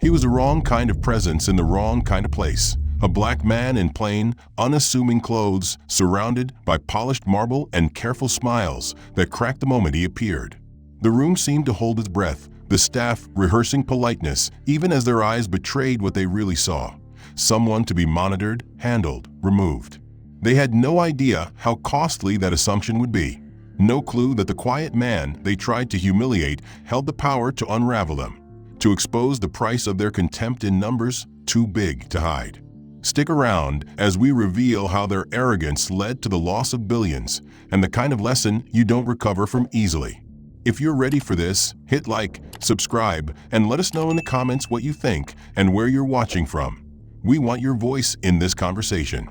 He was the wrong kind of presence in the wrong kind of place. A black man in plain, unassuming clothes, surrounded by polished marble and careful smiles that cracked the moment he appeared. The room seemed to hold its breath, the staff rehearsing politeness even as their eyes betrayed what they really saw. Someone to be monitored, handled, removed. They had no idea how costly that assumption would be. No clue that the quiet man they tried to humiliate held the power to unravel them, to expose the price of their contempt in numbers too big to hide. Stick around as we reveal how their arrogance led to the loss of billions and the kind of lesson you don't recover from easily. If you're ready for this, hit like, subscribe, and let us know in the comments what you think and where you're watching from. We want your voice in this conversation.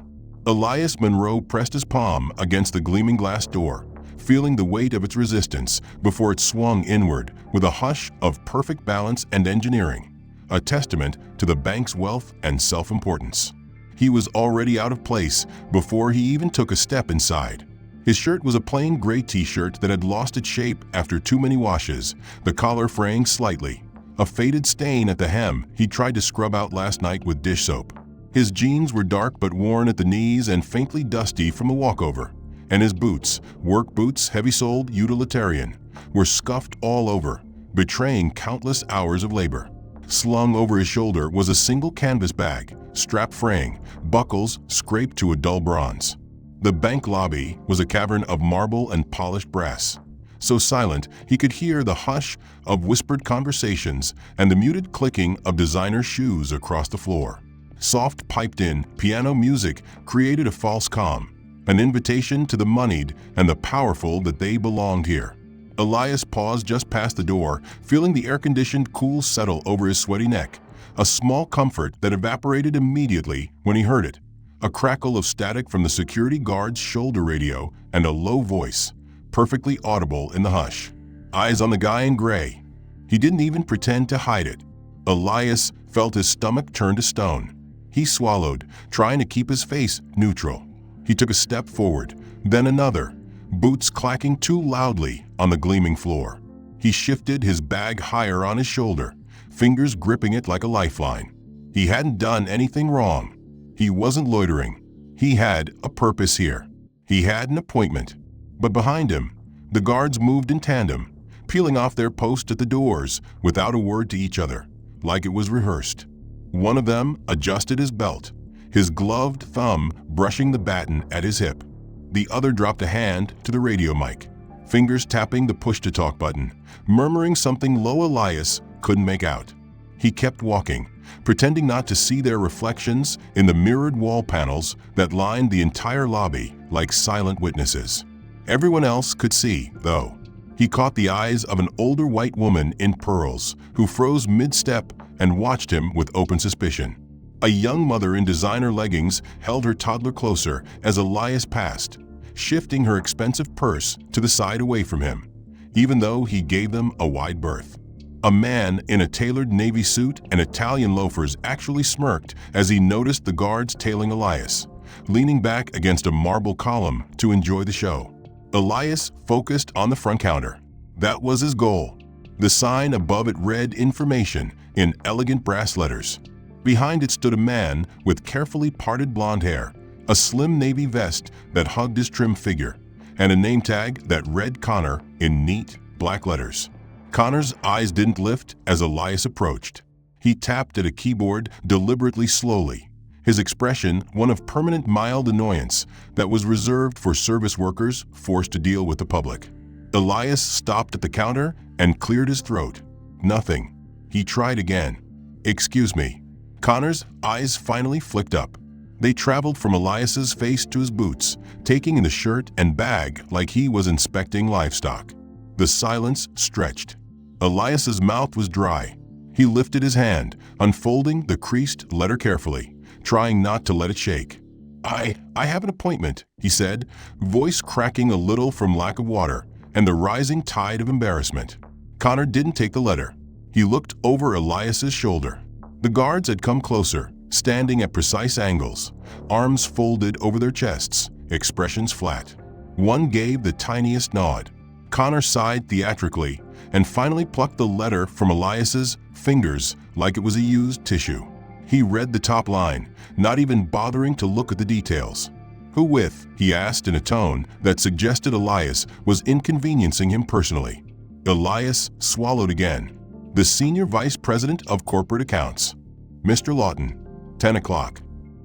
Elias Monroe pressed his palm against the gleaming glass door, feeling the weight of its resistance before it swung inward with a hush of perfect balance and engineering, a testament to the bank's wealth and self-importance. He was already out of place before he even took a step inside. His shirt was a plain gray t-shirt that had lost its shape after too many washes, the collar fraying slightly. A faded stain at the hem he tried to scrub out last night with dish soap. His jeans were dark but worn at the knees and faintly dusty from a walkover. And his boots, work boots, heavy-soled, utilitarian, were scuffed all over, betraying countless hours of labor. Slung over his shoulder was a single canvas bag, strap fraying, buckles scraped to a dull bronze. The bank lobby was a cavern of marble and polished brass. So silent he could hear the hush of whispered conversations and the muted clicking of designer shoes across the floor. Soft piped-in piano music created a false calm, an invitation to the moneyed and the powerful that they belonged here. Elias paused just past the door, feeling the air-conditioned cool settle over his sweaty neck, a small comfort that evaporated immediately when he heard it. A crackle of static from the security guard's shoulder radio and a low voice, perfectly audible in the hush. Eyes on the guy in gray. He didn't even pretend to hide it. Elias felt his stomach turn to stone. He swallowed, trying to keep his face neutral. He took a step forward, then another, boots clacking too loudly on the gleaming floor. He shifted his bag higher on his shoulder, fingers gripping it like a lifeline. He hadn't done anything wrong. He wasn't loitering. He had a purpose here. He had an appointment. But behind him, the guards moved in tandem, peeling off their post at the doors without a word to each other, like it was rehearsed. One of them adjusted his belt, his gloved thumb brushing the baton at his hip. The other dropped a hand to the radio mic, fingers tapping the push-to-talk button, murmuring something low Elias couldn't make out. He kept walking, pretending not to see their reflections in the mirrored wall panels that lined the entire lobby like silent witnesses. Everyone else could see, though. He caught the eyes of an older white woman in pearls who froze mid-step and watched him with open suspicion. A young mother in designer leggings held her toddler closer as Elias passed, shifting her expensive purse to the side away from him, even though he gave them a wide berth. A man in a tailored navy suit and Italian loafers actually smirked as he noticed the guards tailing Elias, leaning back against a marble column to enjoy the show. Elias focused on the front counter. That was his goal. The sign above it read information in elegant brass letters. Behind it stood a man with carefully parted blonde hair, a slim navy vest that hugged his trim figure, and a name tag that read Connor in neat black letters. Connor's eyes didn't lift as Elias approached. He tapped at a keyboard deliberately slowly, his expression one of permanent mild annoyance that was reserved for service workers forced to deal with the public. Elias stopped at the counter and cleared his throat. Nothing. He tried again. "Excuse me." Connor's eyes finally flicked up. They traveled from Elias's face to his boots, taking in the shirt and bag like he was inspecting livestock. The silence stretched. Elias's mouth was dry. He lifted his hand, unfolding the creased letter carefully, trying not to let it shake. I have an appointment," he said, voice cracking a little from lack of water and the rising tide of embarrassment. Connor didn't take the letter. He looked over Elias's shoulder. The guards had come closer, standing at precise angles, arms folded over their chests, expressions flat. One gave the tiniest nod. Connor sighed theatrically and finally plucked the letter from Elias's fingers like it was a used tissue. He read the top line, not even bothering to look at the details. "Who with?" he asked in a tone that suggested Elias was inconveniencing him personally. Elias swallowed again. "The Senior Vice President of Corporate Accounts, Mr. Lawton, 10 o'clock.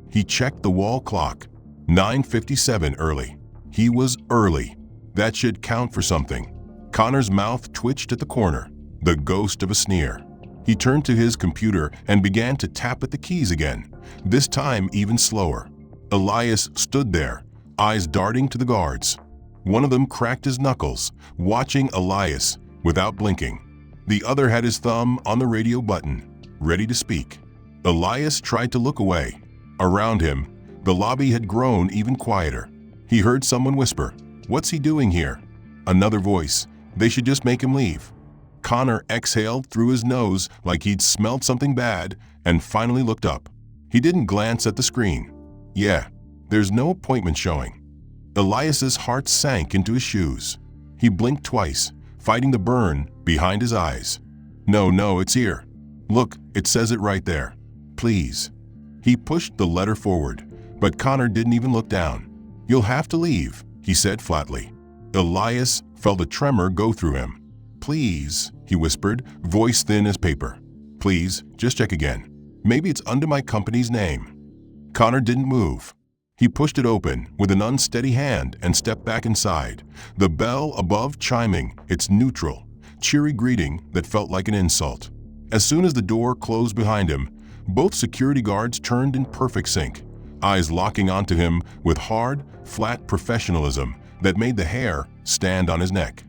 He checked the wall clock. 9:57 early. He was early. That should count for something. Connor's mouth twitched at the corner, the ghost of a sneer. He turned to his computer and began to tap at the keys again, this time even slower. Elias stood there, eyes darting to the guards. One of them cracked his knuckles, watching Elias without blinking. The other had his thumb on the radio button, ready to speak. Elias tried to look away. Around him, the lobby had grown even quieter. He heard someone whisper, "What's he doing here?" Another voice, "They should just make him leave." Connor exhaled through his nose like he'd smelled something bad and finally looked up. He didn't glance at the screen. Yeah, there's no appointment showing. Elias's heart sank into his shoes. He blinked twice, fighting the burn behind his eyes. No, it's here. Look, it says it right there. Please. He pushed the letter forward, but Connor didn't even look down. "You'll have to leave," he said flatly. Elias felt a tremor go through him. "Please," he whispered, voice thin as paper. "Please, just check again. Maybe it's under my company's name." Connor didn't move. He pushed it open with an unsteady hand and stepped back inside, the bell above chiming its neutral, cheery greeting that felt like an insult. As soon as the door closed behind him, both security guards turned in perfect sync, eyes locking onto him with hard, flat professionalism that made the hair stand on his neck.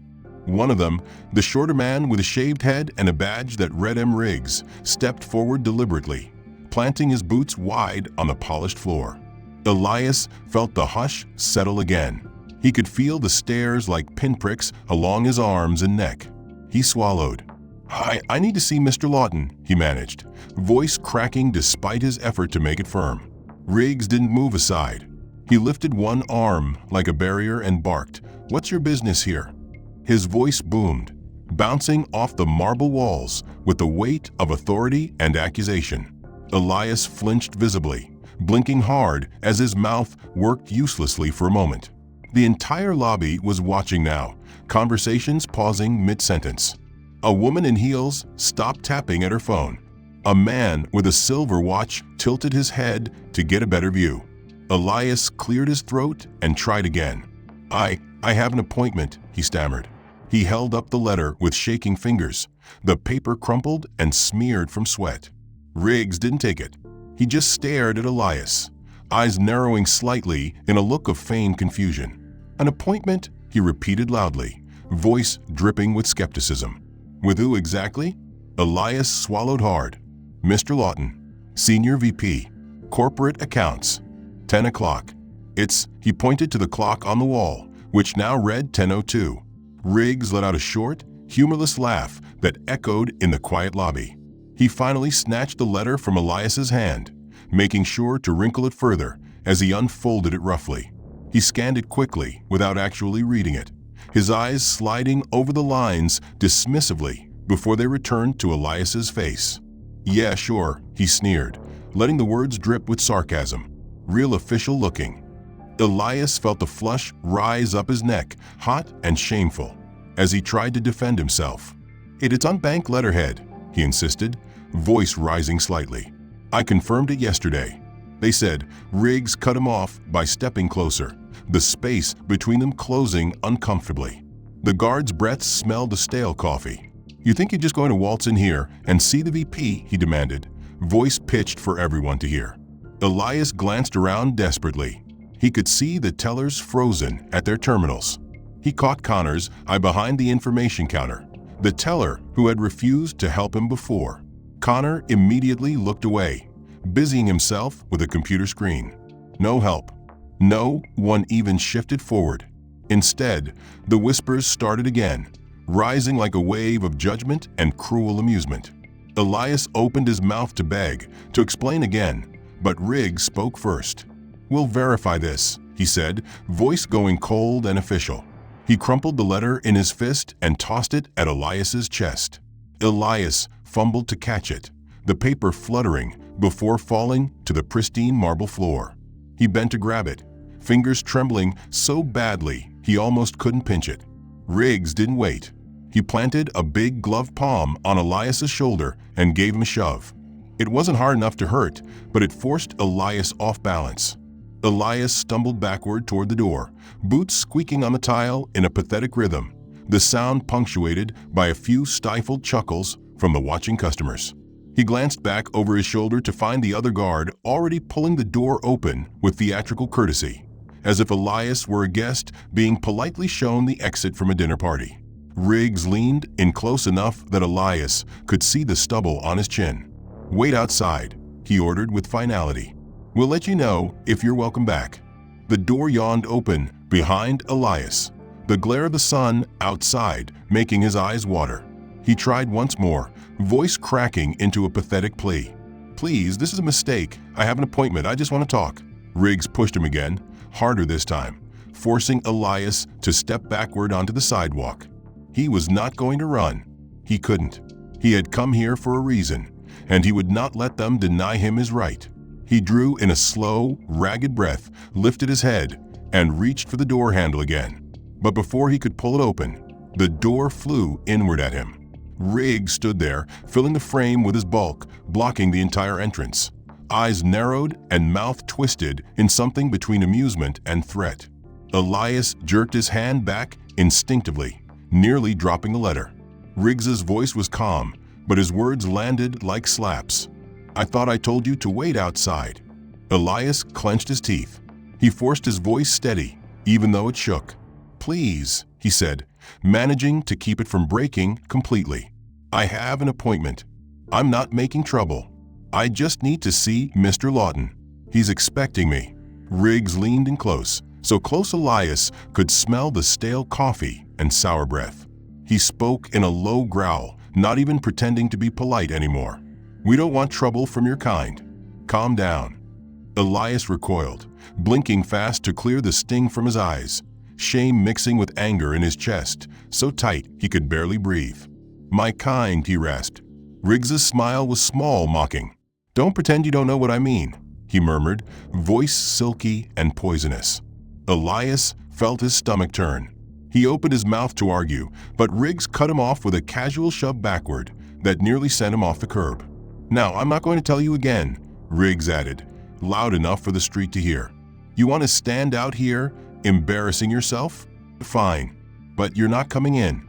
One of them, the shorter man with a shaved head and a badge that read M. Riggs, stepped forward deliberately, planting his boots wide on the polished floor. Elias felt the hush settle again. He could feel the stares like pinpricks along his arms and neck. He swallowed. I need to see Mr. Lawton," he managed, voice cracking despite his effort to make it firm. Riggs didn't move aside. He lifted one arm like a barrier and barked, "What's your business here?" His voice boomed, bouncing off the marble walls with the weight of authority and accusation. Elias flinched visibly, blinking hard as his mouth worked uselessly for a moment. The entire lobby was watching now, conversations pausing mid-sentence. A woman in heels stopped tapping at her phone. A man with a silver watch tilted his head to get a better view. Elias cleared his throat and tried again. I have an appointment," he stammered. He held up the letter with shaking fingers, the paper crumpled and smeared from sweat. Riggs didn't take it. He just stared at Elias, eyes narrowing slightly in a look of feigned confusion. "An appointment?" he repeated loudly, voice dripping with skepticism. "With who exactly?" Elias swallowed hard. "Mr. Lawton, Senior VP, Corporate Accounts, 10 o'clock. He pointed to the clock on the wall, which now read 10:02. Riggs let out a short, humorless laugh that echoed in the quiet lobby. He finally snatched the letter from Elias's hand, making sure to wrinkle it further as he unfolded it roughly. He scanned it quickly without actually reading it, his eyes sliding over the lines dismissively before they returned to Elias's face. "Yeah, sure," he sneered, letting the words drip with sarcasm. "Real official looking." Elias felt the flush rise up his neck, hot and shameful, as he tried to defend himself. It's on bank letterhead," he insisted, voice rising slightly. "I confirmed it yesterday." They said. Riggs cut him off by stepping closer, the space between them closing uncomfortably. The guard's breath smelled of stale coffee. "You think you're just going to waltz in here and see the VP?" he demanded, voice pitched for everyone to hear. Elias glanced around desperately. He could see the tellers frozen at their terminals. He caught Connor's eye behind the information counter, the teller who had refused to help him before. Connor immediately looked away, busying himself with a computer screen. No help. No one even shifted forward. Instead, the whispers started again, rising like a wave of judgment and cruel amusement. Elias opened his mouth to beg, to explain again, but Riggs spoke first. "We'll verify this," he said, voice going cold and official. He crumpled the letter in his fist and tossed it at Elias's chest. Elias fumbled to catch it, the paper fluttering before falling to the pristine marble floor. He bent to grab it, fingers trembling so badly he almost couldn't pinch it. Riggs didn't wait. He planted a big gloved palm on Elias's shoulder and gave him a shove. It wasn't hard enough to hurt, but it forced Elias off balance. Elias stumbled backward toward the door, boots squeaking on the tile in a pathetic rhythm, the sound punctuated by a few stifled chuckles from the watching customers. He glanced back over his shoulder to find the other guard already pulling the door open with theatrical courtesy, as if Elias were a guest being politely shown the exit from a dinner party. Riggs leaned in close enough that Elias could see the stubble on his chin. "Wait outside," he ordered with finality. "We'll let you know if you're welcome back." The door yawned open behind Elias, the glare of the sun outside making his eyes water. He tried once more, voice cracking into a pathetic plea. "Please, this is a mistake. I have an appointment. I just want to talk." Riggs pushed him again, harder this time, forcing Elias to step backward onto the sidewalk. He was not going to run. He couldn't. He had come here for a reason, and he would not let them deny him his right. He drew in a slow, ragged breath, lifted his head, and reached for the door handle again. But before he could pull it open, the door flew inward at him. Riggs stood there, filling the frame with his bulk, blocking the entire entrance. Eyes narrowed and mouth twisted in something between amusement and threat. Elias jerked his hand back instinctively, nearly dropping the letter. Riggs's voice was calm, but his words landed like slaps. "I thought I told you to wait outside." Elias clenched his teeth. He forced his voice steady, even though it shook. "Please," he said, managing to keep it from breaking completely. "I have an appointment. I'm not making trouble. I just need to see Mr. Lawton. He's expecting me." Riggs leaned in close, so close Elias could smell the stale coffee and sour breath. He spoke in a low growl, not even pretending to be polite anymore. "We don't want trouble from your kind. Calm down." Elias recoiled, blinking fast to clear the sting from his eyes, shame mixing with anger in his chest, so tight he could barely breathe. "My kind," he rasped. Riggs's smile was small, mocking. "Don't pretend you don't know what I mean," he murmured, voice silky and poisonous. Elias felt his stomach turn. He opened his mouth to argue, but Riggs cut him off with a casual shove backward that nearly sent him off the curb. "Now, I'm not going to tell you again," Riggs added, loud enough for the street to hear. "You want to stand out here, embarrassing yourself? Fine, but you're not coming in."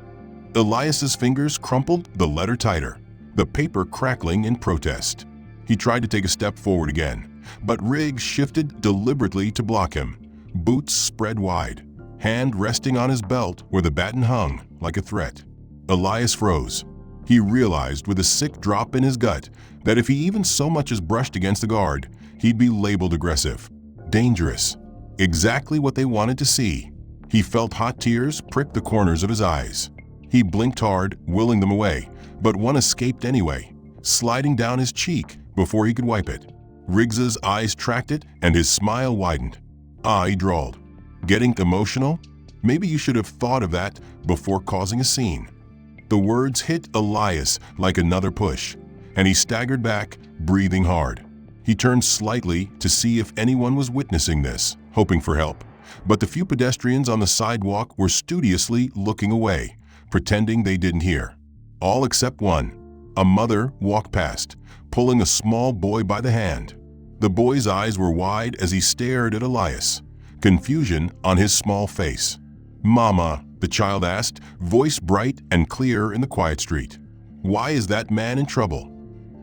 Elias's fingers crumpled the letter tighter, the paper crackling in protest. He tried to take a step forward again, but Riggs shifted deliberately to block him, boots spread wide, hand resting on his belt where the baton hung like a threat. Elias froze. He realized with a sick drop in his gut that if he even so much as brushed against the guard, he'd be labeled aggressive. Dangerous. Exactly what they wanted to see. He felt hot tears prick the corners of his eyes. He blinked hard, willing them away, but one escaped anyway, sliding down his cheek before he could wipe it. Riggs's eyes tracked it and his smile widened. "Ah," he drawled. "Getting emotional? Maybe you should have thought of that before causing a scene." The words hit Elias like another push, and he staggered back, breathing hard. He turned slightly to see if anyone was witnessing this, hoping for help, but the few pedestrians on the sidewalk were studiously looking away, pretending they didn't hear. All except one. A mother walked past, pulling a small boy by the hand. The boy's eyes were wide as he stared at Elias, confusion on his small face. "Mama," the child asked, voice bright and clear in the quiet street. "Why is that man in trouble?"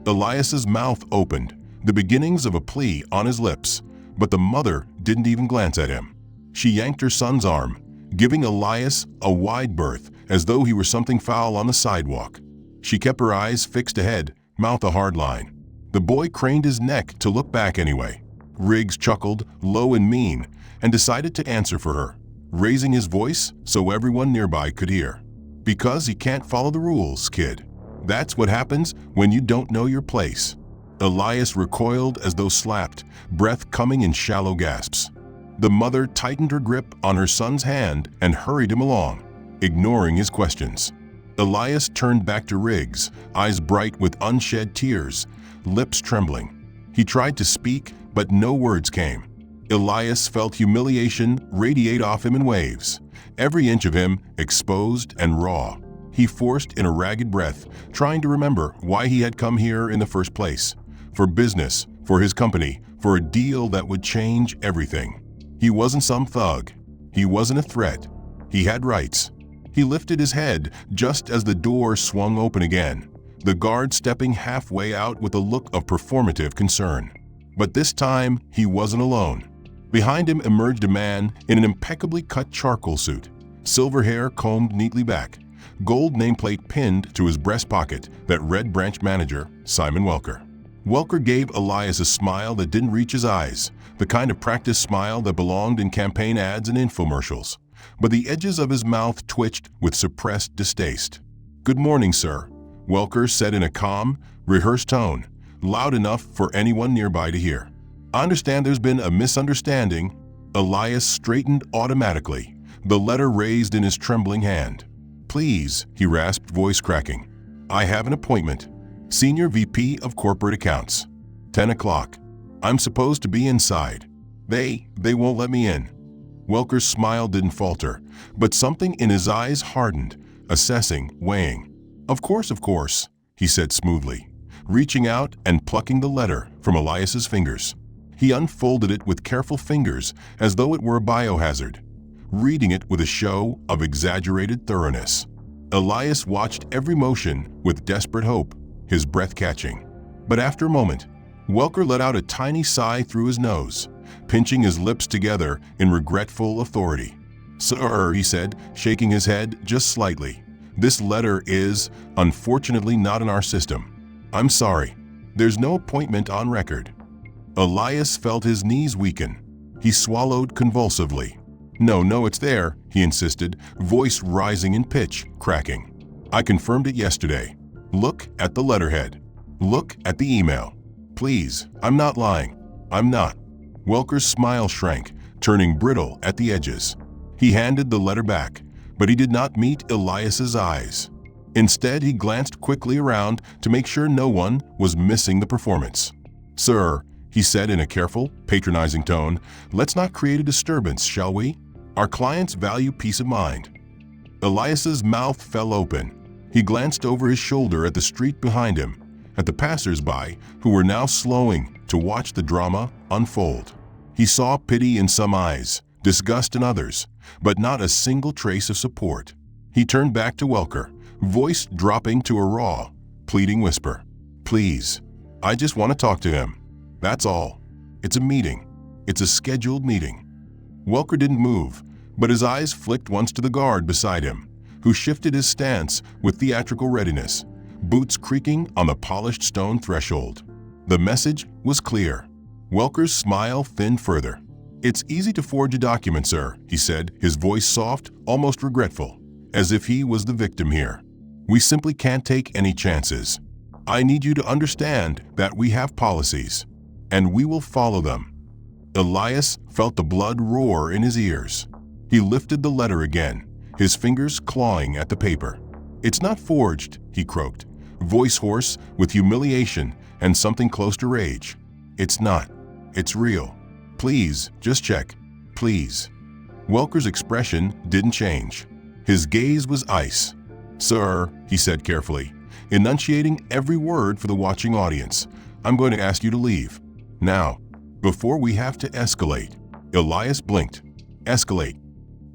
Elias's mouth opened, the beginnings of a plea on his lips, but the mother didn't even glance at him. She yanked her son's arm, giving Elias a wide berth as though he were something foul on the sidewalk. She kept her eyes fixed ahead, mouth a hard line. The boy craned his neck to look back anyway. Riggs chuckled, low and mean, and decided to answer for her, raising his voice so everyone nearby could hear. "Because he can't follow the rules, kid. That's what happens when you don't know your place." Elias recoiled as though slapped, breath coming in shallow gasps. The mother tightened her grip on her son's hand and hurried him along, ignoring his questions. Elias turned back to Riggs, eyes bright with unshed tears, lips trembling. He tried to speak, but no words came. Elias felt humiliation radiate off him in waves, every inch of him exposed and raw. He forced in a ragged breath, trying to remember why he had come here in the first place. For business, for his company, for a deal that would change everything. He wasn't some thug. He wasn't a threat. He had rights. He lifted his head just as the door swung open again, the guard stepping halfway out with a look of performative concern. But this time, he wasn't alone. Behind him emerged a man in an impeccably cut charcoal suit, silver hair combed neatly back, gold nameplate pinned to his breast pocket that read branch manager Simon Welker. Welker gave Elias a smile that didn't reach his eyes, the kind of practice smile that belonged in campaign ads and infomercials. But the edges of his mouth twitched with suppressed distaste. "Good morning, sir," Welker said in a calm, rehearsed tone, loud enough for anyone nearby to hear. "I understand there's been a misunderstanding." Elias straightened automatically, the letter raised in his trembling hand. "Please," he rasped, voice cracking. "I have an appointment. Senior VP of Corporate Accounts. 10 o'clock. I'm supposed to be inside. They won't let me in." Welker's smile didn't falter, but something in his eyes hardened, assessing, weighing. Of course," he said smoothly, reaching out and plucking the letter from Elias's fingers. He unfolded it with careful fingers as though it were a biohazard, reading it with a show of exaggerated thoroughness. Elias watched every motion with desperate hope, his breath catching. But after a moment, Welker let out a tiny sigh through his nose, pinching his lips together in regretful authority. "Sir," he said, shaking his head just slightly, "this letter is, unfortunately, not in our system. I'm sorry. There's no appointment on record." Elias felt his knees weaken. He swallowed convulsively. No, it's there," he insisted, voice rising in pitch, cracking. "I confirmed it yesterday. Look at the letterhead. Look at the email. Please, I'm not lying. I'm not." Welker's smile shrank, turning brittle at the edges. He handed the letter back, but he did not meet Elias's eyes. Instead, he glanced quickly around to make sure no one was missing the performance. "Sir," he said in a careful, patronizing tone, "let's not create a disturbance, shall we? Our clients value peace of mind." Elias's mouth fell open. He glanced over his shoulder at the street behind him, at the passers-by who were now slowing to watch the drama unfold. He saw pity in some eyes, disgust in others, but not a single trace of support. He turned back to Welker, voice dropping to a raw, pleading whisper. "Please, I just want to talk to him. That's all. It's a meeting. It's a scheduled meeting." Welker didn't move, but his eyes flicked once to the guard beside him, who shifted his stance with theatrical readiness, boots creaking on the polished stone threshold. The message was clear. Welker's smile thinned further. "It's easy to forge a document, sir," he said, his voice soft, almost regretful, as if he was the victim here. "We simply can't take any chances. I need you to understand that we have policies, and we will follow them." Elias felt the blood roar in his ears. He lifted the letter again, his fingers clawing at the paper. "It's not forged," he croaked, voice hoarse with humiliation and something close to rage. "It's not. It's real. Please, just check. Please." Welker's expression didn't change. His gaze was ice. "Sir," he said carefully, enunciating every word for the watching audience, "I'm going to ask you to leave. Now, before we have to escalate." Elias blinked. "Escalate."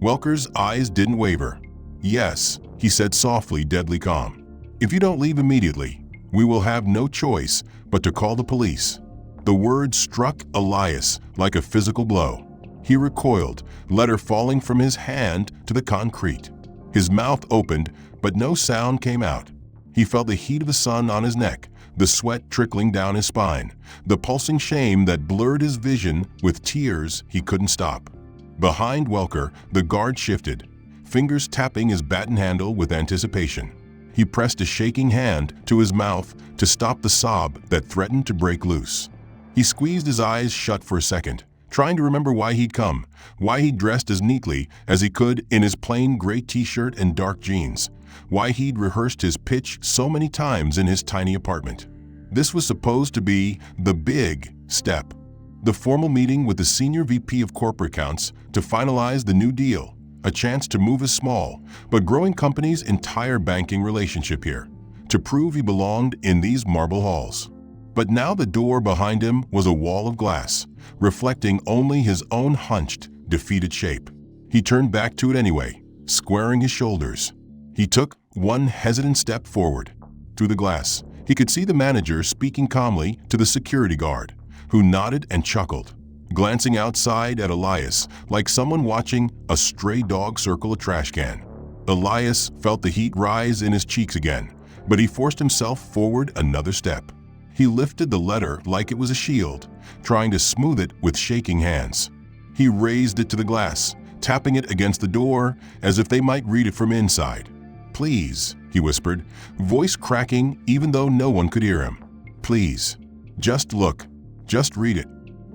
Welker's eyes didn't waver. "Yes," he said softly, deadly calm. "If you don't leave immediately, we will have no choice but to call the police." The word struck Elias like a physical blow. He recoiled, letter falling from his hand to the concrete. His mouth opened, but no sound came out. He felt the heat of the sun on his neck, the sweat trickling down his spine, the pulsing shame that blurred his vision with tears he couldn't stop. Behind Welker, the guard shifted, fingers tapping his baton handle with anticipation. He pressed a shaking hand to his mouth to stop the sob that threatened to break loose. He squeezed his eyes shut for a second, trying to remember why he'd come, why he'd dressed as neatly as he could in his plain gray t-shirt and dark jeans, why he'd rehearsed his pitch so many times in his tiny apartment. This was supposed to be the big step, the formal meeting with the senior VP of corporate accounts to finalize the new deal, a chance to move a small but growing company's entire banking relationship here, to prove he belonged in these marble halls. But now the door behind him was a wall of glass, reflecting only his own hunched, defeated shape. He turned back to it anyway, squaring his shoulders. He took one hesitant step forward. Through the glass, he could see the manager speaking calmly to the security guard, who nodded and chuckled, glancing outside at Elias like someone watching a stray dog circle a trash can. Elias felt the heat rise in his cheeks again, but he forced himself forward another step. He lifted the letter like it was a shield, trying to smooth it with shaking hands. He raised it to the glass, tapping it against the door as if they might read it from inside. "Please," he whispered, voice cracking even though no one could hear him. "Please, just look, just read it."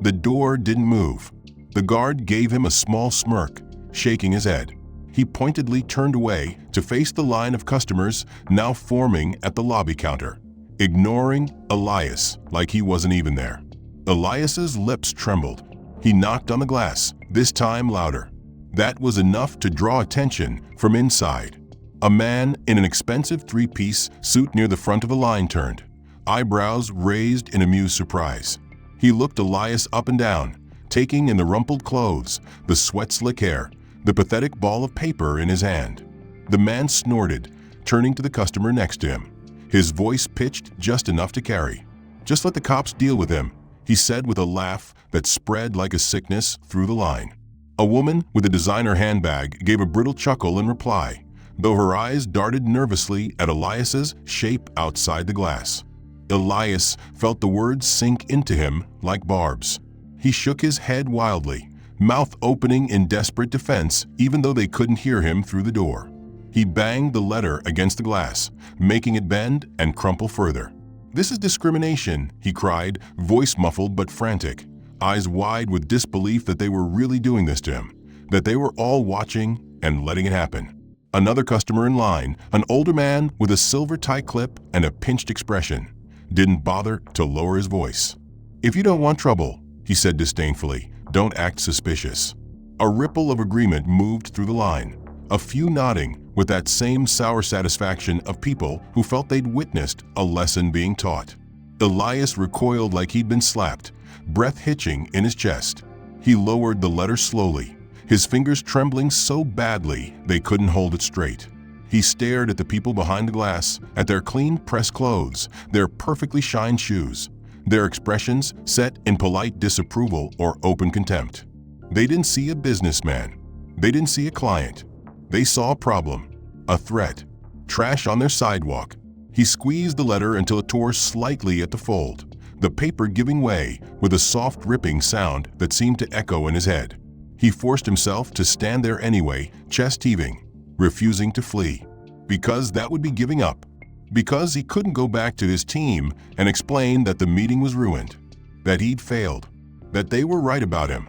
The door didn't move. The guard gave him a small smirk, shaking his head. He pointedly turned away to face the line of customers now forming at the lobby counter, ignoring Elias like he wasn't even there. Elias's lips trembled. He knocked on the glass, this time louder. That was enough to draw attention from inside. A man in an expensive three-piece suit near the front of the line turned, eyebrows raised in amused surprise. He looked Elias up and down, taking in the rumpled clothes, the sweat-slick hair, the pathetic ball of paper in his hand. The man snorted, turning to the customer next to him, his voice pitched just enough to carry. "Just let the cops deal with him," he said with a laugh that spread like a sickness through the line. A woman with a designer handbag gave a brittle chuckle in reply, though her eyes darted nervously at Elias's shape outside the glass. Elias felt the words sink into him like barbs. He shook his head wildly, mouth opening in desperate defense even though they couldn't hear him through the door. He banged the letter against the glass, making it bend and crumple further. "This is discrimination," he cried, voice muffled but frantic, eyes wide with disbelief that they were really doing this to him, that they were all watching and letting it happen. Another customer in line, an older man with a silver tie clip and a pinched expression, didn't bother to lower his voice. "If you don't want trouble," he said disdainfully, "don't act suspicious." A ripple of agreement moved through the line, a few nodding with that same sour satisfaction of people who felt they'd witnessed a lesson being taught. Elias recoiled like he'd been slapped, breath hitching in his chest. He lowered the letter slowly, his fingers trembling so badly they couldn't hold it straight. He stared at the people behind the glass, at their clean pressed clothes, their perfectly shined shoes, their expressions set in polite disapproval or open contempt. They didn't see a businessman. They didn't see a client. They saw a problem, a threat, trash on their sidewalk. He squeezed the letter until it tore slightly at the fold, the paper giving way with a soft ripping sound that seemed to echo in his head. He forced himself to stand there anyway, chest heaving, refusing to flee, because that would be giving up, because he couldn't go back to his team and explain that the meeting was ruined, that he'd failed, that they were right about him.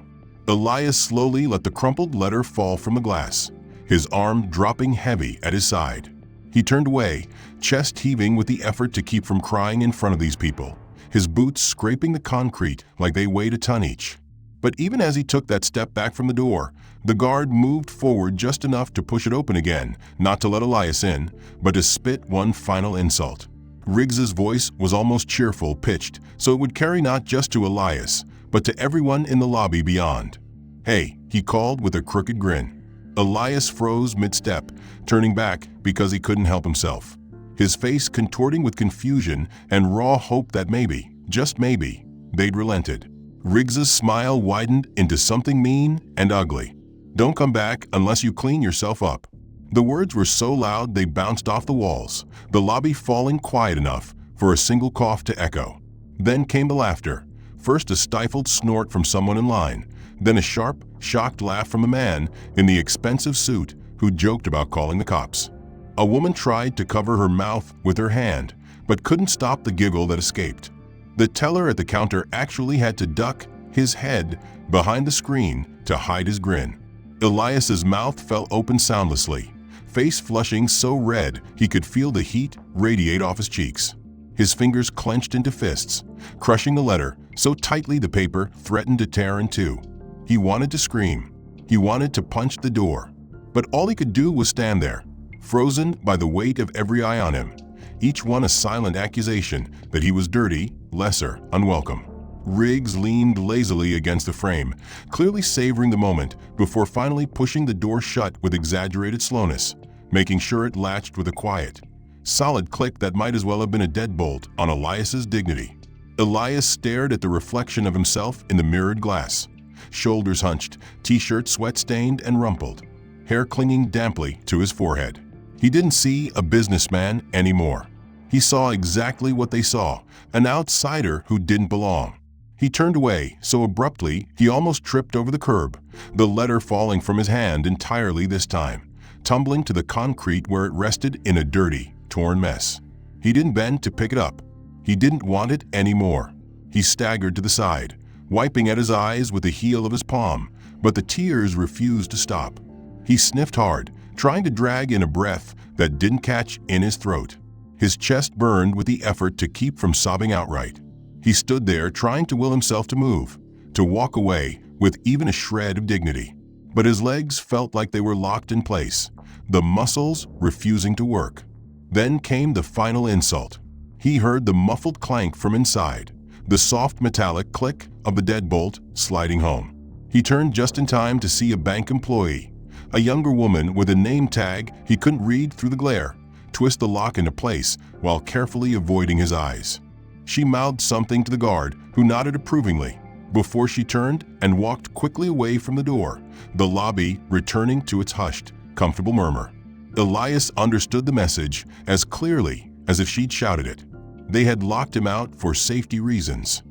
Elias slowly let the crumpled letter fall from the glass, his arm dropping heavy at his side. He turned away, chest heaving with the effort to keep from crying in front of these people, his boots scraping the concrete like they weighed a ton each. But even as he took that step back from the door, the guard moved forward just enough to push it open again, not to let Elias in, but to spit one final insult. Riggs's voice was almost cheerful, pitched, so it would carry not just to Elias, but to everyone in the lobby beyond. "Hey," he called with a crooked grin. Elias froze mid-step, turning back because he couldn't help himself, his face contorting with confusion and raw hope that maybe, just maybe, they'd relented. Riggs's smile widened into something mean and ugly. "Don't come back unless you clean yourself up." The words were so loud they bounced off the walls, the lobby falling quiet enough for a single cough to echo. Then came the laughter, first a stifled snort from someone in line, then a sharp, shocked laugh from a man in the expensive suit who joked about calling the cops. A woman tried to cover her mouth with her hand, but couldn't stop the giggle that escaped. The teller at the counter actually had to duck his head behind the screen to hide his grin. Elias's mouth fell open soundlessly, face flushing so red he could feel the heat radiate off his cheeks. His fingers clenched into fists, crushing the letter so tightly the paper threatened to tear in two. He wanted to scream. He wanted to punch the door. But all he could do was stand there, frozen by the weight of every eye on him, each one a silent accusation that he was dirty, lesser, unwelcome. Riggs leaned lazily against the frame, clearly savoring the moment before finally pushing the door shut with exaggerated slowness, making sure it latched with a quiet, solid click that might as well have been a deadbolt on Elias's dignity. Elias stared at the reflection of himself in the mirrored glass, shoulders hunched, t-shirt sweat-stained and rumpled, hair clinging damply to his forehead. He didn't see a businessman anymore. He saw exactly what they saw, an outsider who didn't belong. He turned away so abruptly he almost tripped over the curb, the letter falling from his hand entirely this time, tumbling to the concrete where it rested in a dirty, torn mess. He didn't bend to pick it up. He didn't want it anymore. He staggered to the side, wiping at his eyes with the heel of his palm, but the tears refused to stop. He sniffed hard, trying to drag in a breath that didn't catch in his throat. His chest burned with the effort to keep from sobbing outright. He stood there trying to will himself to move, to walk away with even a shred of dignity. But his legs felt like they were locked in place, the muscles refusing to work. Then came the final insult. He heard the muffled clank from inside, the soft metallic click of the deadbolt sliding home. He turned just in time to see a bank employee, a younger woman with a name tag he couldn't read through the glare, twist the lock into place while carefully avoiding his eyes. She mouthed something to the guard, who nodded approvingly, before she turned and walked quickly away from the door, the lobby returning to its hushed, comfortable murmur. Elias understood the message as clearly as if she'd shouted it. They had locked him out for safety reasons.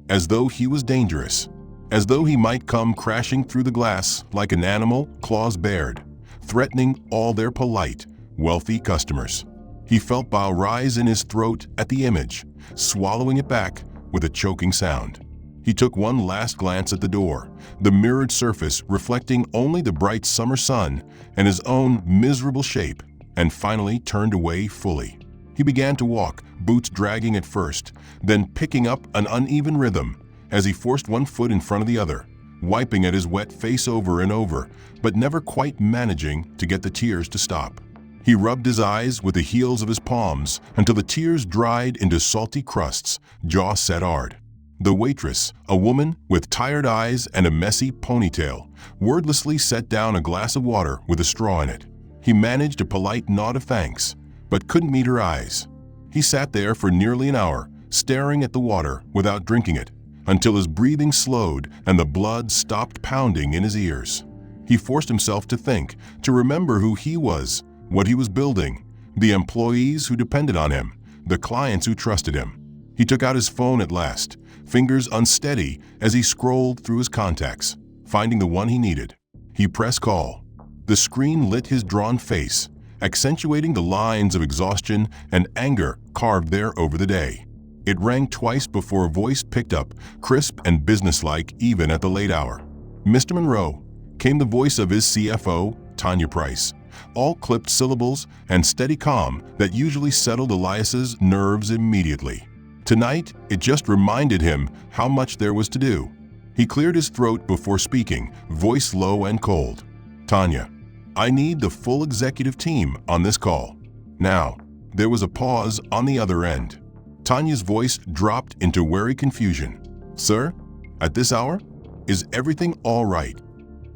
As though he was dangerous. As though he might come crashing through the glass like an animal claws bared, threatening all their polite, wealthy customers. He felt bile rise in his throat at the image, swallowing it back with a choking sound. He took one last glance at the door, the mirrored surface reflecting only the bright summer sun and his own miserable shape, and finally turned away fully. He began to walk, boots dragging at first, then picking up an uneven rhythm as he forced one foot in front of the other, wiping at his wet face over and over, but never quite managing to get the tears to stop. He rubbed his eyes with the heels of his palms until the tears dried into salty crusts, jaw set hard. The waitress, a woman with tired eyes and a messy ponytail, wordlessly set down a glass of water with a straw in it. He managed a polite nod of thanks, but couldn't meet her eyes. He sat there for nearly an hour, staring at the water without drinking it, until his breathing slowed and the blood stopped pounding in his ears. He forced himself to think, to remember who he was, what he was building, the employees who depended on him, the clients who trusted him. He took out his phone at last, fingers unsteady as he scrolled through his contacts, finding the one he needed. He pressed call. The screen lit his drawn face, accentuating the lines of exhaustion and anger carved there over the day. It rang twice before a voice picked up, crisp and businesslike even at the late hour. "Mr. Monroe," came the voice of his CFO, Tanya Price, all clipped syllables and steady calm that usually settled Elias's nerves immediately. Tonight, it just reminded him how much there was to do. He cleared his throat before speaking, voice low and cold. "Tanya, I need the full executive team on this call. Now." There was a pause on the other end. Tanya's voice dropped into wary confusion. "Sir, at this hour? Is everything all right?"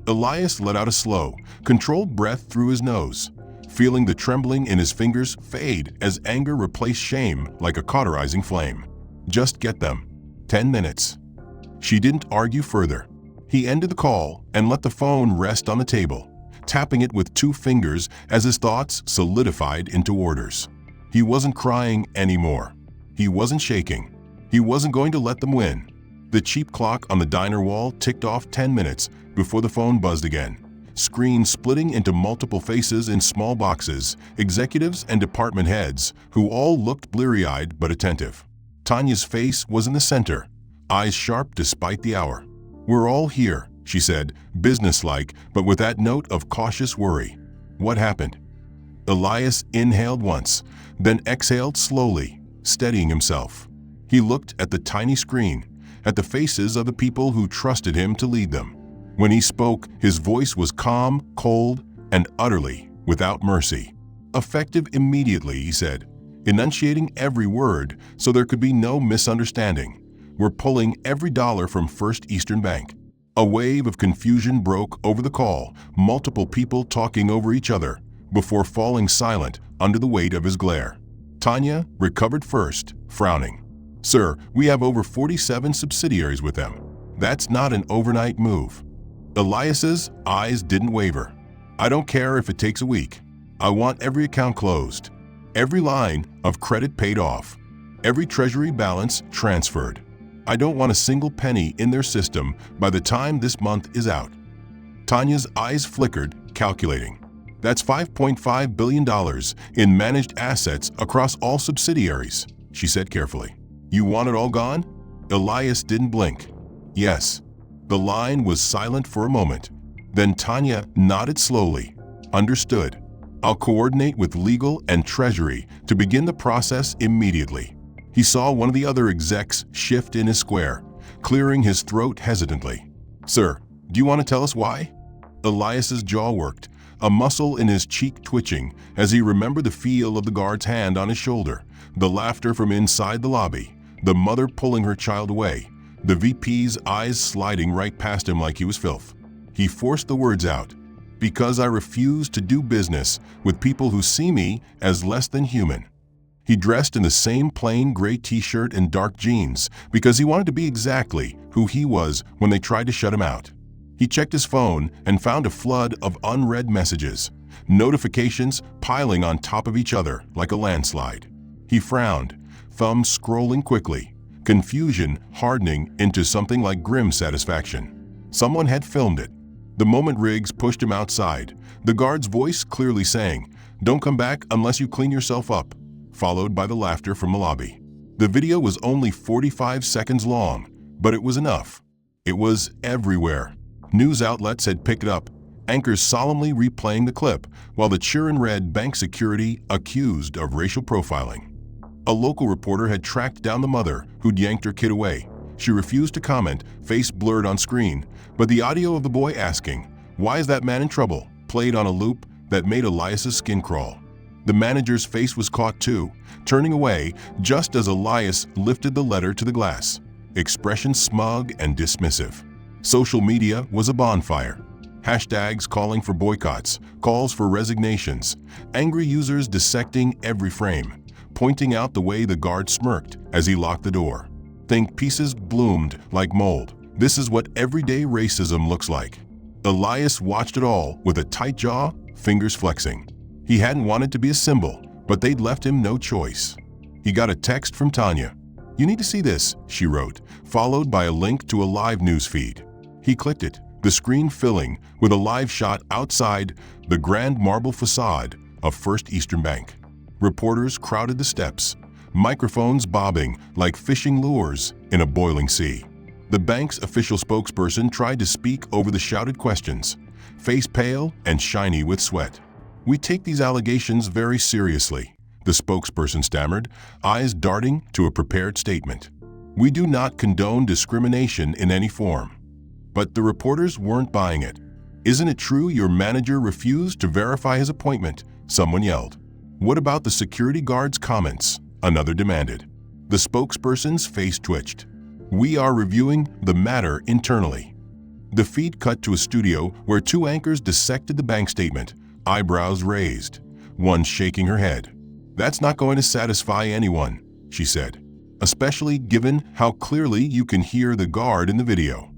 Elias let out a slow, controlled breath through his nose, feeling the trembling in his fingers fade as anger replaced shame like a cauterizing flame. "Just get them. 10 minutes." She didn't argue further. He ended the call and let the phone rest on the table, tapping it with 2 fingers as his thoughts solidified into orders. He wasn't crying anymore. He wasn't shaking. He wasn't going to let them win. The cheap clock on the diner wall ticked off 10 minutes before the phone buzzed again. Screen splitting into multiple faces in small boxes, executives and department heads, who all looked bleary-eyed but attentive. Tanya's face was in the center, eyes sharp despite the hour. "We're all here," she said, businesslike, but with that note of cautious worry. "What happened?" Elias inhaled once, then exhaled slowly, steadying himself. He looked at the tiny screen, at the faces of the people who trusted him to lead them. When he spoke, his voice was calm, cold, and utterly without mercy. "Effective immediately," he said, enunciating every word so there could be no misunderstanding. "We're pulling every dollar from First Eastern Bank." A wave of confusion broke over the call, multiple people talking over each other, before falling silent under the weight of his glare. Tanya recovered first, frowning. "Sir, we have over 47 subsidiaries with them. That's not an overnight move." Elias's eyes didn't waver. "I don't care if it takes a week. I want every account closed, every line of credit paid off, every treasury balance transferred. I don't want a single penny in their system by the time this month is out." Tanya's eyes flickered, calculating. "That's $5.5 billion in managed assets across all subsidiaries," she said carefully. "You want it all gone?" Elias didn't blink. "Yes." The line was silent for a moment. Then Tanya nodded slowly. "Understood. I'll coordinate with legal and treasury to begin the process immediately." He saw one of the other execs shift in his square, clearing his throat hesitantly. "Sir, do you want to tell us why?" Elias's jaw worked, a muscle in his cheek twitching as he remembered the feel of the guard's hand on his shoulder, the laughter from inside the lobby, the mother pulling her child away, the VP's eyes sliding right past him like he was filth. He forced the words out. "Because I refuse to do business with people who see me as less than human." He dressed in the same plain gray t-shirt and dark jeans because he wanted to be exactly who he was when they tried to shut him out. He checked his phone and found a flood of unread messages, notifications piling on top of each other like a landslide. He frowned, thumbs scrolling quickly, confusion hardening into something like grim satisfaction. Someone had filmed it. The moment Riggs pushed him outside, the guard's voice clearly saying, "Don't come back unless you clean yourself up," followed by the laughter from the lobby. The video was only 45 seconds long, but it was enough. It was everywhere. News outlets had picked it up, anchors solemnly replaying the clip, while the Chirin read bank security accused of racial profiling. A local reporter had tracked down the mother who'd yanked her kid away. She refused to comment, face blurred on screen, but the audio of the boy asking, "Why is that man in trouble?" played on a loop that made Elias's skin crawl. The manager's face was caught too, turning away just as Elias lifted the letter to the glass, expression smug and dismissive. Social media was a bonfire. Hashtags calling for boycotts, calls for resignations, angry users dissecting every frame, pointing out the way the guard smirked as he locked the door. Think pieces bloomed like mold. This is what everyday racism looks like. Elias watched it all with a tight jaw, fingers flexing. He hadn't wanted to be a symbol, but they'd left him no choice. He got a text from Tanya. "You need to see this," she wrote, followed by a link to a live news feed. He clicked it, the screen filling with a live shot outside the grand marble facade of First Eastern Bank. Reporters crowded the steps, microphones bobbing like fishing lures in a boiling sea. The bank's official spokesperson tried to speak over the shouted questions, face pale and shiny with sweat. "We take these allegations very seriously," the spokesperson stammered, eyes darting to a prepared statement. "We do not condone discrimination in any form." But the reporters weren't buying it. "Isn't it true your manager refused to verify his appointment?" someone yelled. "What about the security guard's comments?" another demanded. The spokesperson's face twitched. "We are reviewing the matter internally." The feed cut to a studio where two anchors dissected the bank statement, eyebrows raised, one shaking her head. "That's not going to satisfy anyone," she said, "especially given how clearly you can hear the guard in the video."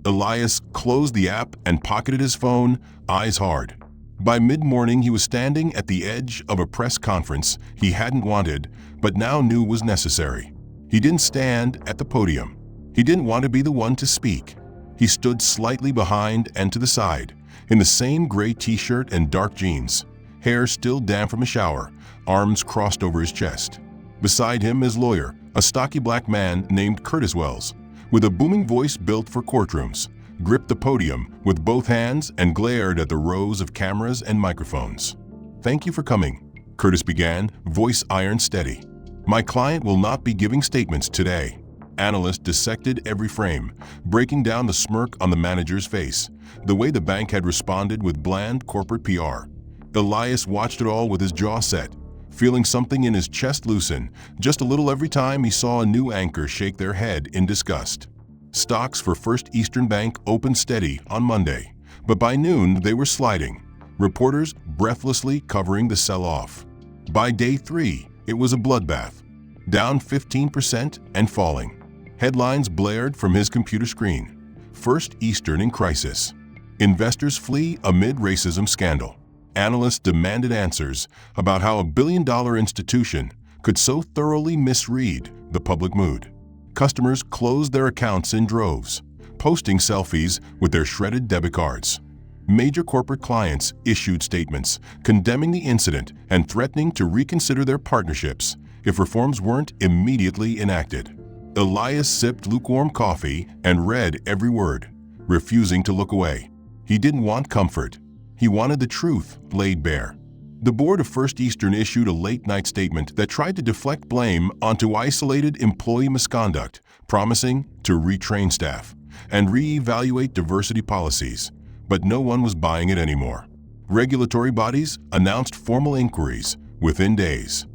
Elias closed the app and pocketed his phone, eyes hard. By mid-morning, he was standing at the edge of a press conference he hadn't wanted, but now knew was necessary. He didn't stand at the podium. He didn't want to be the one to speak. He stood slightly behind and to the side, in the same gray t-shirt and dark jeans, hair still damp from a shower, arms crossed over his chest. Beside him, his lawyer, a stocky black man named Curtis Wells, with a booming voice built for courtrooms, gripped the podium with both hands and glared at the rows of cameras and microphones. "Thank you for coming," Curtis began, voice iron steady. "My client will not be giving statements today." Analysts dissected every frame, breaking down the smirk on the manager's face, the way the bank had responded with bland corporate PR. Elias watched it all with his jaw set, feeling something in his chest loosen just a little every time he saw a new anchor shake their head in disgust. Stocks for First Eastern Bank opened steady on Monday, but by noon they were sliding, reporters breathlessly covering the sell-off. By day 3, it was a bloodbath, down 15% and falling. Headlines blared from his computer screen. First Eastern in crisis. Investors flee amid racism scandal. Analysts demanded answers about how a billion-dollar institution could so thoroughly misread the public mood. Customers closed their accounts in droves, posting selfies with their shredded debit cards. Major corporate clients issued statements condemning the incident and threatening to reconsider their partnerships if reforms weren't immediately enacted. Elias sipped lukewarm coffee and read every word, refusing to look away. He didn't want comfort. He wanted the truth laid bare. The board of First Eastern issued a late-night statement that tried to deflect blame onto isolated employee misconduct, promising to retrain staff and reevaluate diversity policies. But no one was buying it anymore. Regulatory bodies announced formal inquiries within days.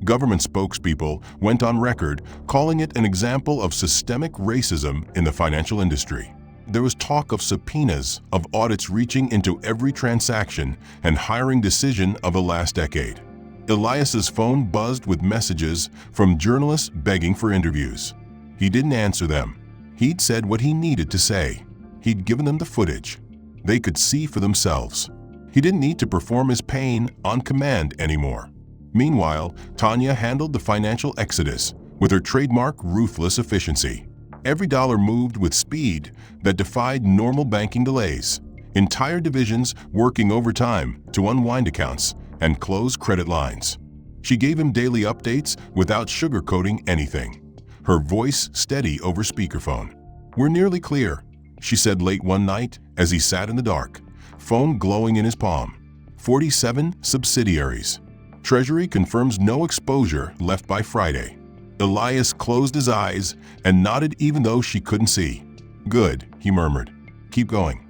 Government spokespeople went on record calling it an example of systemic racism in the financial industry. There was talk of subpoenas, of audits reaching into every transaction and hiring decision of the last decade. Elias's phone buzzed with messages from journalists begging for interviews. He didn't answer them. He'd said what he needed to say. He'd given them the footage. They could see for themselves. He didn't need to perform his pain on command anymore. Meanwhile, Tanya handled the financial exodus with her trademark ruthless efficiency. Every dollar moved with speed that defied normal banking delays. Entire divisions working overtime to unwind accounts and close credit lines. She gave him daily updates without sugarcoating anything, her voice steady over speakerphone. "We're nearly clear," she said late one night as he sat in the dark, phone glowing in his palm. 47 subsidiaries. Treasury confirms no exposure left by Friday. Elias closed his eyes and nodded even though she couldn't see. "Good," he murmured. "Keep going."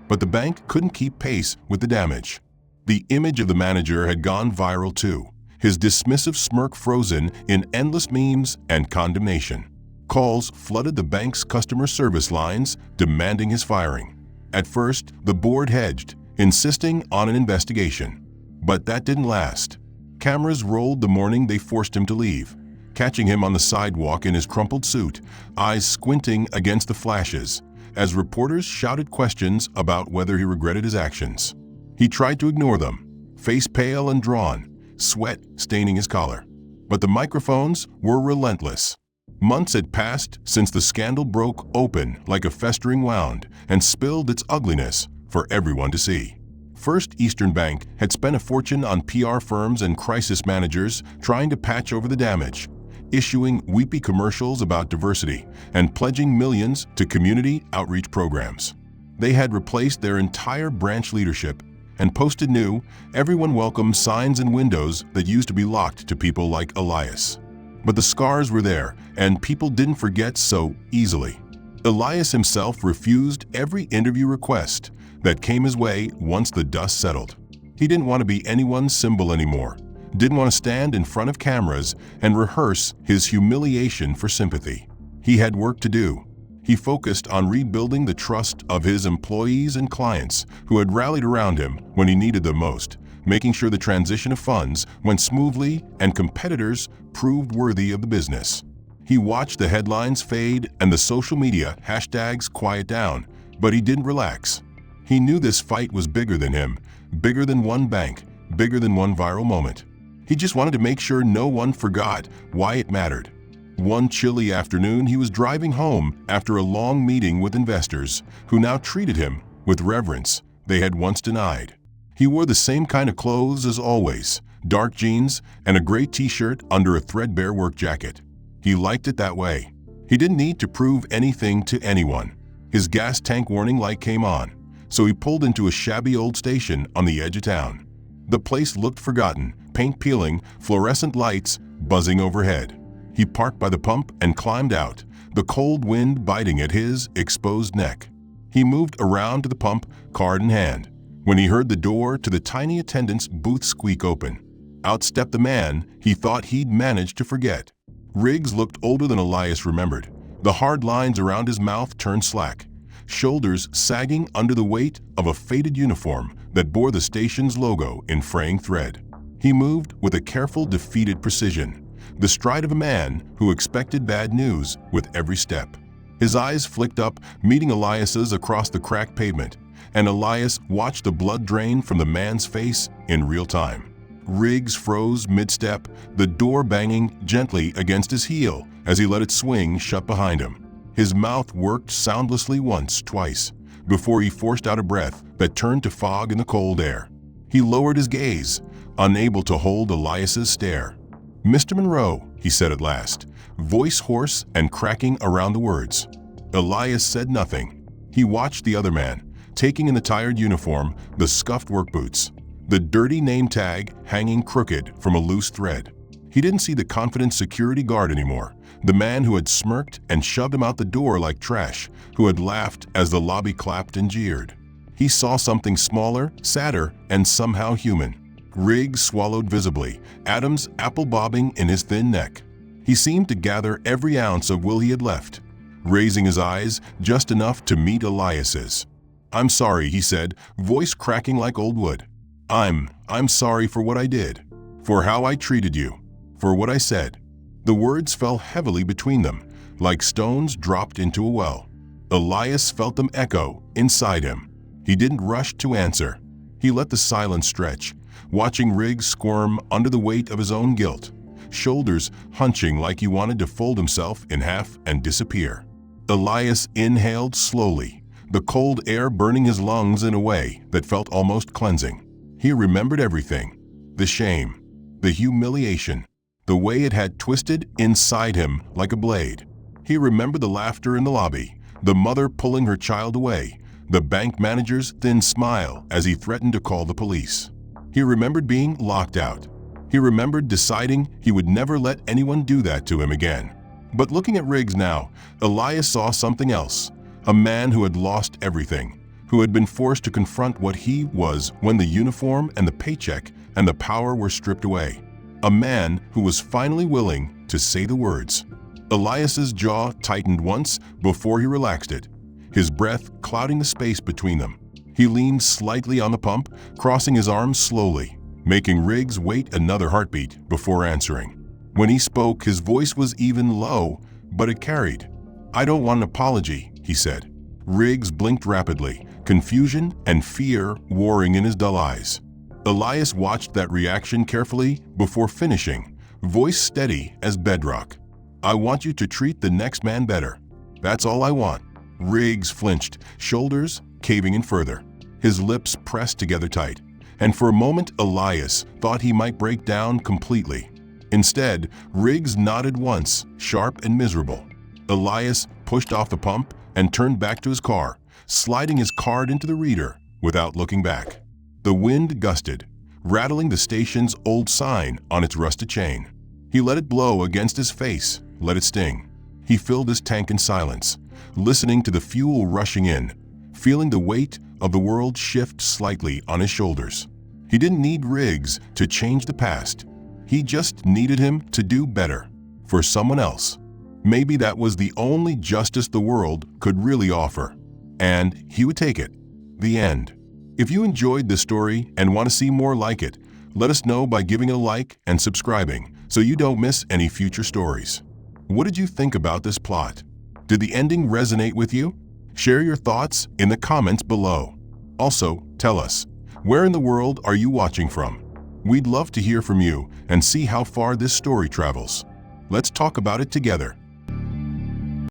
But the bank couldn't keep pace with the damage. The image of the manager had gone viral too, his dismissive smirk frozen in endless memes and condemnation. Calls flooded the bank's customer service lines demanding his firing. At first, the board hedged, insisting on an investigation. But that didn't last. Cameras rolled the morning they forced him to leave, catching him on the sidewalk in his crumpled suit, eyes squinting against the flashes, as reporters shouted questions about whether he regretted his actions. He tried to ignore them, face pale and drawn, sweat staining his collar. But the microphones were relentless. Months had passed since the scandal broke open like a festering wound and spilled its ugliness for everyone to see. First Eastern Bank had spent a fortune on PR firms and crisis managers trying to patch over the damage, issuing weepy commercials about diversity and pledging millions to community outreach programs. They had replaced their entire branch leadership and posted new, everyone welcome signs in windows that used to be locked to people like Elias. But the scars were there, and people didn't forget so easily. Elias himself refused every interview request that came his way once the dust settled. He didn't want to be anyone's symbol anymore, didn't want to stand in front of cameras and rehearse his humiliation for sympathy. He had work to do. He focused on rebuilding the trust of his employees and clients who had rallied around him when he needed them most, making sure the transition of funds went smoothly and competitors proved worthy of the business. He watched the headlines fade and the social media hashtags quiet down, but he didn't relax. He knew this fight was bigger than him, bigger than one bank, bigger than one viral moment. He just wanted to make sure no one forgot why it mattered. One chilly afternoon, he was driving home after a long meeting with investors who now treated him with reverence they had once denied. He wore the same kind of clothes as always, dark jeans and a gray t-shirt under a threadbare work jacket. He liked it that way. He didn't need to prove anything to anyone. His gas tank warning light came on, so he pulled into a shabby old station on the edge of town. The place looked forgotten, paint peeling, fluorescent lights buzzing overhead. He parked by the pump and climbed out, the cold wind biting at his exposed neck. He moved around to the pump, card in hand, when he heard the door to the tiny attendant's booth squeak open. Out stepped the man he thought he'd managed to forget. Riggs looked older than Elias remembered. The hard lines around his mouth turned slack, shoulders sagging under the weight of a faded uniform that bore the station's logo in fraying thread. He moved with a careful, defeated precision, the stride of a man who expected bad news with every step. His eyes flicked up, meeting Elias's across the cracked pavement, and Elias watched the blood drain from the man's face in real time. Riggs froze mid-step, the door banging gently against his heel as he let it swing shut behind him. His mouth worked soundlessly once, twice, before he forced out a breath that turned to fog in the cold air. He lowered his gaze, unable to hold Elias's stare. "Mr. Monroe," he said at last, voice hoarse and cracking around the words. Elias said nothing. He watched the other man, taking in the tired uniform, the scuffed work boots, the dirty name tag hanging crooked from a loose thread. He didn't see the confident security guard anymore, the man who had smirked and shoved him out the door like trash, who had laughed as the lobby clapped and jeered. He saw something smaller, sadder, and somehow human. Riggs swallowed visibly, atoms apple-bobbing in his thin neck. He seemed to gather every ounce of will he had left, raising his eyes just enough to meet Elias's. "I'm sorry," he said, voice cracking like old wood. I'm sorry for what I did, for how I treated you, for what I said." The words fell heavily between them, like stones dropped into a well. Elias felt them echo inside him. He didn't rush to answer. He let the silence stretch, watching Riggs squirm under the weight of his own guilt, shoulders hunching like he wanted to fold himself in half and disappear. Elias inhaled slowly, the cold air burning his lungs in a way that felt almost cleansing. He remembered everything, the shame, the humiliation, the way it had twisted inside him like a blade. He remembered the laughter in the lobby, the mother pulling her child away, the bank manager's thin smile as he threatened to call the police. He remembered being locked out. He remembered deciding he would never let anyone do that to him again. But looking at Riggs now, Elias saw something else, a man who had lost everything, who had been forced to confront what he was when the uniform and the paycheck and the power were stripped away. A man who was finally willing to say the words. Elias's jaw tightened once before he relaxed it, his breath clouding the space between them. He leaned slightly on the pump, crossing his arms slowly, making Riggs wait another heartbeat before answering. When he spoke, his voice was even low, but it carried. "I don't want an apology," he said. Riggs blinked rapidly, confusion and fear warring in his dull eyes. Elias watched that reaction carefully before finishing, voice steady as bedrock. "I want you to treat the next man better. That's all I want." Riggs flinched, shoulders caving in further, his lips pressed together tight, and for a moment Elias thought he might break down completely. Instead, Riggs nodded once, sharp and miserable. Elias pushed off the pump and turned back to his car, sliding his card into the reader without looking back. The wind gusted, rattling the station's old sign on its rusted chain. He let it blow against his face, let it sting. He filled his tank in silence, listening to the fuel rushing in, feeling the weight of the world shift slightly on his shoulders. He didn't need Riggs to change the past. He just needed him to do better, for someone else. Maybe that was the only justice the world could really offer, and he would take it. The end. If you enjoyed this story and want to see more like it, let us know by giving a like and subscribing so you don't miss any future stories. What did you think about this plot? Did the ending resonate with you? Share your thoughts in the comments below. Also, tell us, where in the world are you watching from? We'd love to hear from you and see how far this story travels. Let's talk about it together.